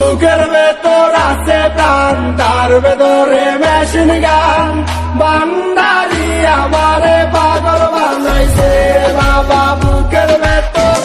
বুকের ভেতর আছে প্রাণ, তার ভেতরে মেশিন গান। বান্দারি আমারে পাগল বানাইছে বাবা বুকের ভেতর।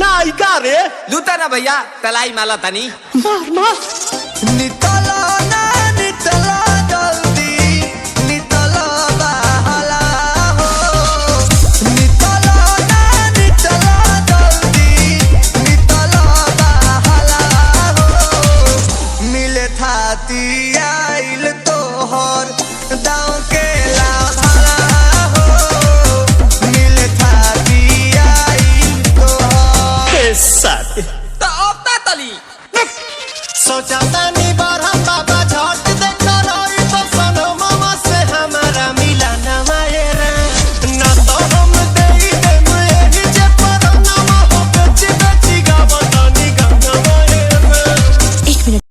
नायिका रे लूटा ना भैया तलाई माला तनी मार मार नितला ना नितला जल्दी नितला बहला हो नितला ना नितला जल्दी नितला बहला हो मिले थाती आइल तोहर दाव के लाभला हो मिले थाती आइल तोहर साथी सोचा तानी बार हम बाबा झट देख रही तो सनो मामा से हमारा मिला न मायरा ना तो हम देई देम एही जे पर नाम हो बेची बेची गावतानी गाना मायरा। एक मिनट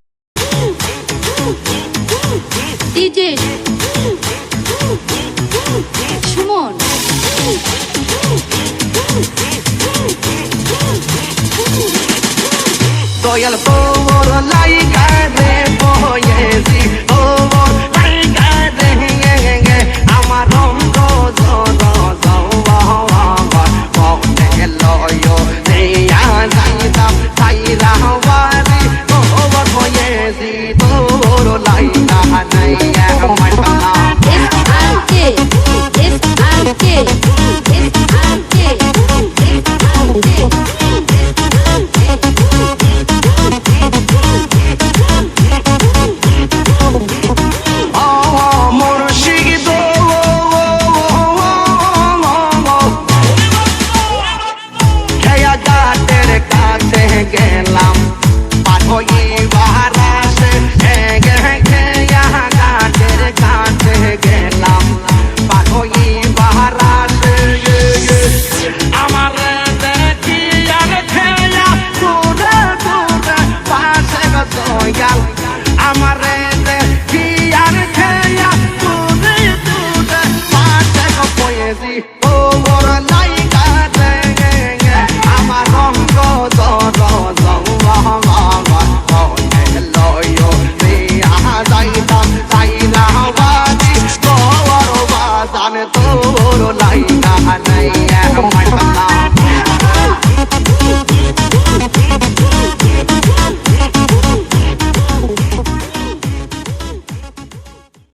डीजे सुमन Doyal por laika de boyesi over laika de amar rombo zo zo zo wa wa bokne loyo neya zaida wari over boyesi por laika nai